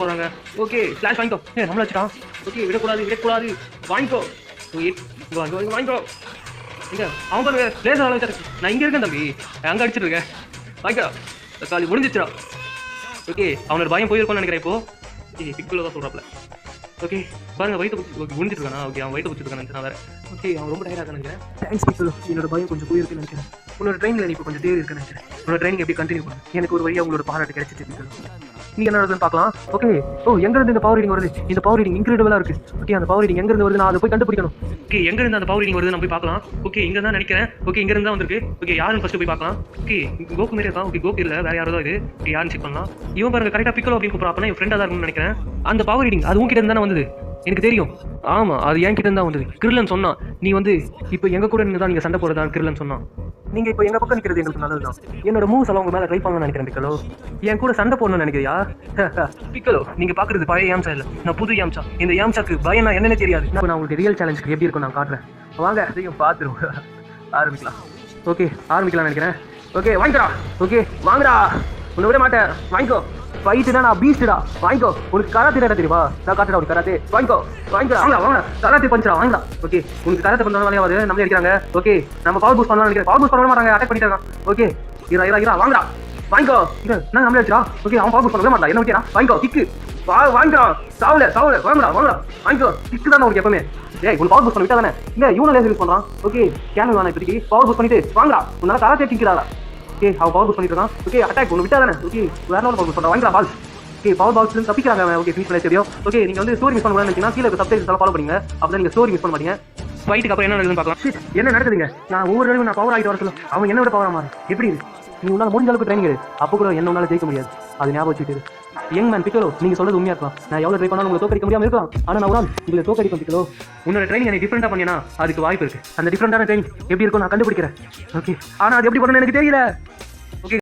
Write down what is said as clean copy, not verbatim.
போறாங்க. Okay slash வாங்கிக்கோ. நம்மள வச்சுட்டான். ஓகே விடக்கூடாது வாங்கிக்கோ. வாங்கிக்கோ. இங்க அவன் பாருங்க லேசர் ஆள வச்சிருக்கு. நான் இங்க இருக்கேன் தம்பி, அங்க அடிச்சிட்டு இருக்கேன். வாங்கிக்கோ. தக்காளி முடிஞ்சிச்சுடா. ஓகே அவனோட பயம் போயிருக்கும்னு நினைக்கிறேன் இப்போ. பிக்குள்ள தான் சொல்றாப்ல. ஓகே பாருங்க வயிற்று முடிஞ்சிட்டு இருக்கானா. ஓகே அவன் வயிற்று பிடிச்சிருக்கான்னு நினைச்சேன் வேற. ஓகே அவன் ரொம்ப டயர்டாக நினைக்கிறேன். தேங்க்ஸ் பிக்குள்ள, என்னோட பயம் கொஞ்சம் போயிருக்குன்னு நினைக்கிறேன். உன்னோட ட்ரெயினில் நீ இப்போ கொஞ்சம் தேவை இருக்குன்னு நினைக்கிறேன். உன்னோட ட்ரைனிங் எப்படி கண்டினியூ பண்ணு. எனக்கு ஒரு வழியாக உங்களோட பாராட்டு கிடைச்சிட்டு பிக்குள்ள. நீங்க என்ன நடக்குதுன்னு பார்க்கலாம். ஓகே எங்க இருந்து இந்த பவர் ரீடிங் வருது? இந்த பவர் ரீடிங் இன்க்ரெடிபிளா இருக்கு. ஓகே அந்த பவர் ரீடிங் எங்க இருந்து வருது? நான் அதை போய் கண்டுபிடிக்கணும். ஓகே எங்க இருந்து அந்த பவர் ரீடிங் வருது நம்ம போய் பார்க்கலாம். ஓகே இங்க தான் நினைக்கிறேன். ஓகே இங்க இருந்தா வந்திருக்கு. ஓகே யாருன்னு ஃபர்ஸ்ட் போய் பார்க்கலாம். ஓகே கோகு மாதிரி இருக்கான். ஓகே கோகு இல்ல வேற யாரோ தான் இது. ஓகே யாருன்னு செக் பண்ணலாம். இவன் பாருங்க கரெக்டா பிக்கலோ அப்படின்னு கூப்பிடுறான். என் ஃப்ரெண்டா தான் இருக்கும்னு நினைக்கிறேன். அந்த பவர் ரீடிங் அது உங்ககிட்ட இருந்து தானே வந்தது? எனக்கு தெரியும். ஆமா அது என் கிட்ட இருந்தா வந்தது. கிரில்லன் சொன்னான் நீ வந்து இப்போ எங்க கூட நின்று தான் நீங்க சண்டை போறதான் கிரில்லன் சொன்னான். நீங்க இப்போ எங்க பக்கம் நிக்கிறது எங்களுக்கு நல்லதுதான். என்னோட மூவ்ஸ் எல்லாம் உங்க மேல ட்ரை பண்ணணும்னு நினைக்கிறேன் பிக்கலோ. என் கூட சண்டை போடணும்னு நினைக்கிறியா? பிக்கலோ நீங்க பாக்குறது பழைய யாம்சா இல்ல, நான் புது யாம்சா. இந்த யாம்சாக்கு பயம் நான் என்னன்னு தெரியாது. நான் உங்களுக்கு ரியல் சேலஞ்சுக்கு எப்படி இருக்கும் நான் காட்டுறேன். வாங்க அதையும் பார்த்துருவோம். ஆரம்பிக்கலாம். ஓகே ஆரம்பிக்கலாம் நினைக்கிறேன். ஓகே வாங்கிக்கடா. ஓகே வாங்கடா, உன்னை விட மாட்டேன். வாங்கிக்கோ. ஃபைட்டுனா நான் பீஸ்டா. வாங்கிக்கோ. உனக்கு கராத்தே தெரியுமா? நான் காட்டுறேன் உனக்கு கராத்தே. வாங்கிக்கோ வாங்க கராத்தே பஞ்சரா வாங்கடா. ஓகே உனக்கு கராத்தே பண்ணாலும் ஆகாது. நம்மளே அடிக்கிறாங்க. ஓகே நம்ம பவர் பூஸ்ட் பண்ணலாம் நினைக்கிறேன். பவர் பூஸ்ட் பண்ண மாட்டாங்க, அட்டாக் பண்ணிட்டாங்க. ஓகே இரா வாங்கடா. வாங்கிக்கோ. நான் நம்மளே அடிச்சா. ஓகே அவன் பவர் பூஸ்ட் பண்ணவே மாட்டான். என்ன ஓகேடா வாங்கிக்கோ. கிக்கு வாங்கிக்கோ. சாவல வாங்கடா வாங்கிக்கோ. கிக்கு தான் உனக்கு எப்பவுமே. ஏய் உன் பவர் பூஸ்ட் பண்ண விட்டா தானே. இல்ல இவனை லேசர் யூஸ் பண்றான். ஓகே கேனல் வேணா இப்போதைக்கு பவர் பூஸ்ட் பண்ணிட்டு வாங்கடா. உன்னால கராத்தே கிக்குடா. ஓகே அவன் பவர் பூஸ்ட் பண்ணிட்டு இருக்கான். ஓகே அட்டாக் ஒன்று விட்டா தானே. ஓகே வேற லெவல் பவர் பூஸ்ட் பண்றான். வாங்கடா பால்ஸ். ஓகே பவர் பால்ஸ் தப்பிக்கிறாங்க. ஓகே ஃபினிஷ் பண்ண தெரியும். ஓகே நீங்க வந்து ஸ்டோரி மிஸ் பண்ண நினைச்சீங்கன்னா கீழே சப்டைட்டில்ஸ் எல்லாம் ஃபாலோ பண்ணுங்க. அப்பதான் நீங்க ஸ்டோரி மிஸ் பண்ண மாட்டீங்க. ஃபைட்டுக்கு அப்புறம் என்ன நடக்குதுன்னு பார்க்கலாம். என்ன நடக்குதுங்க? நான் ஒவ்வொரு தடவையும் நான் பவர் ஆகிட்டு வர சொல்ல அவன் என்ன விட பவர் மாறி எப்படி நீ உன்னால முடிஞ்ச அளவுக்கு ட்ரைனிங் அப்போ கூட என்ன உன்னால ஜெயிக்க முடியாது. அது ஞாபகம் வச்சுட்டு யங் மேன் பிக்கலோ, நீங்க சொல்றது உண்மையா இருக்கலாம். நான் எவ்வளவு ட்ரை பண்ணாலும் உங்களை தோக்கடிக்க முடியாம இருக்கலாம். ஆனா நான் ஒரு உங்களை தோக்கடிக்கும் பிக்கலோ. உன்னோட ட்ரைனிங் எனக்கு டிஃபரெண்டா பண்ணினா அதுக்கு வாய்ப்பு இருக்கு. அந்த டிஃபரெண்டான ட்ரைனிங் எப்படி இருக்கும் நான் கண்டுபிடிக்கிறேன். ஓகே ஆனா அது எப்படி பண்ணணும்னு எனக்கு தெரியல.